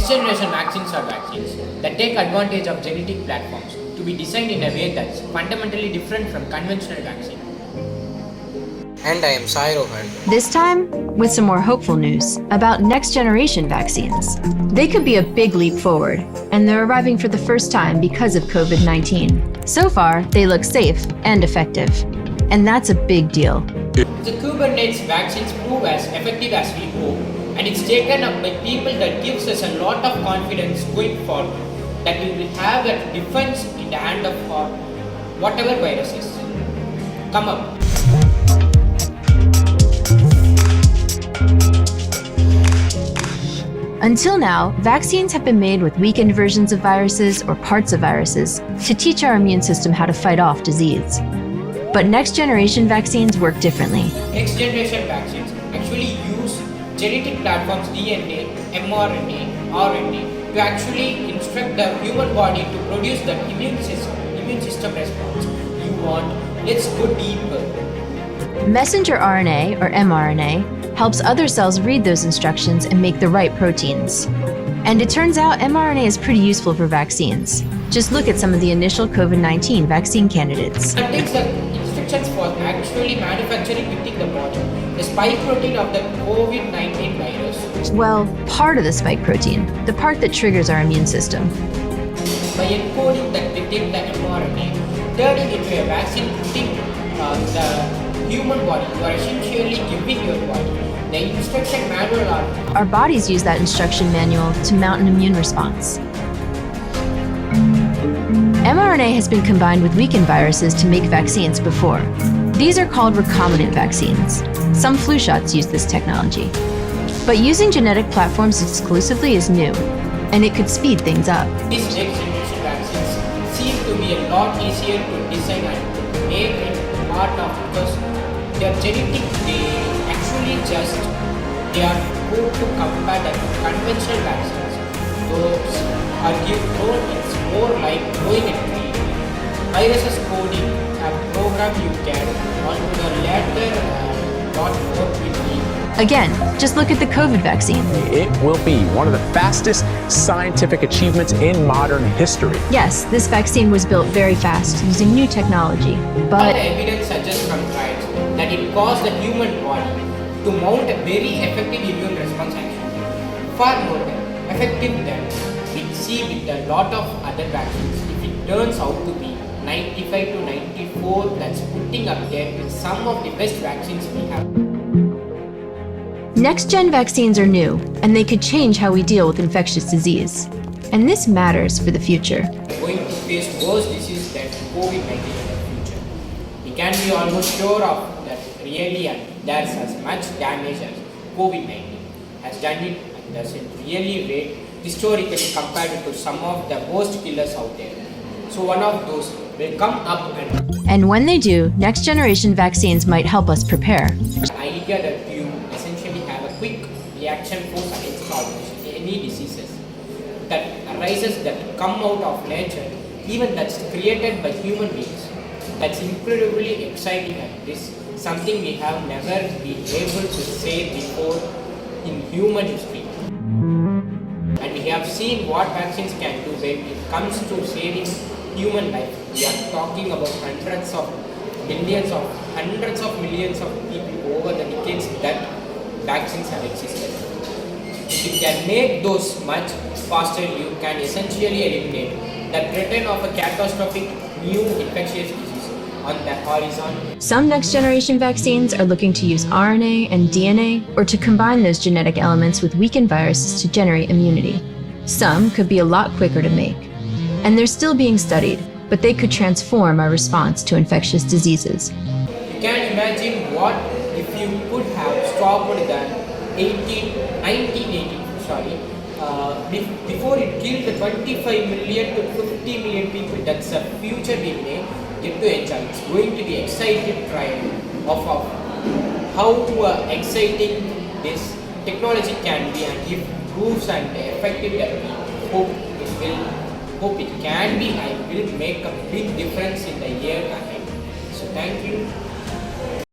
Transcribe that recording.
Next generation vaccines are vaccines that take advantage of genetic platforms to be designed in a way that's fundamentally different from conventional vaccine. And I am Sai Rohan. This time, with some more hopeful news about next-generation vaccines. They could be a big leap forward, and they're arriving for the first time because of COVID-19. So far, they look safe and effective, and that's a big deal. The Kubernetes vaccines prove as effective as we hope, and it's taken up by people that gives us a lot of confidence going forward that we will have a defense in the hand of whatever virus is. Come up. Until now, vaccines have been made with weakened versions of viruses or parts of viruses to teach our immune system how to fight off disease. But next-generation vaccines work differently. Next-generation vaccines actually use genetic platforms DNA, mRNA, RNA to actually instruct the human body to produce the immune system response you want. Let's go deeper. Messenger RNA, or mRNA, helps other cells read those instructions and make the right proteins. And it turns out mRNA is pretty useful for vaccines. Just look at some of the initial COVID-19 vaccine candidates. That takes the instructions for actually manufacturing within the body the spike protein of the COVID-19 virus. Well, part of the spike protein, the part that triggers our immune system. By encoding that within the mRNA, turning it into a vaccine within the human body, you are essentially giving your body the instruction manual. Our bodies use that instruction manual to mount an immune response. mRNA has been combined with weakened viruses to make vaccines before. These are called recombinant vaccines. Some flu shots use this technology. But using genetic platforms exclusively is new, and it could speed things up. These next generation vaccines seem to be a lot easier to design and make it part of because they are genetic, they are good to compare the conventional vaccines. Those are grown, it's more like growing a tree. Viruses coding a program you can onto the latter not work with me. Again, just look at the COVID vaccine. It will be one of the fastest scientific achievements in modern history. Yes, this vaccine was built very fast using new technology, but the evidence suggests from trials that it caused the human body to mount a very effective immune response action, far more effective than we see with a lot of other vaccines. If it turns out to be 95 to 94, that's putting up there with some of the best vaccines we have. next-gen vaccines are new, and they could change how we deal with infectious disease. And this matters for the future. We're going to face worse disease than COVID-19 in the future. We can be almost sure of that really, and there's as much damage as COVID-19 has done it, and doesn't really rate historically compared to some of the worst killers out there. So one of those will come up, and when they do, next-generation vaccines might help us prepare. The idea that you essentially have a quick reaction force against almost any diseases that arises that come out of nature, even that's created by human beings. That's incredibly exciting, and this is something we have never been able to say before in human history. And we have seen what vaccines can do when it comes to saving human life. We are talking about hundreds of millions of people over the decades that vaccines have existed. If you can make those much faster, you can essentially eliminate the threat of a catastrophic new infectious disease on the horizon. Some next-generation vaccines are looking to use RNA and DNA, or to combine those genetic elements with weakened viruses to generate immunity. Some could be a lot quicker to make. And they're still being studied, but they could transform our response to infectious diseases. You can imagine what if you could have stopped the 1980, before it killed the 25 million to 50 million people. That's a future we may get to enjoy. It's going to be exciting trial of how exciting this technology can be, and if it proves and effective that we hope it can be, and will make a big difference in the year ahead. So thank you.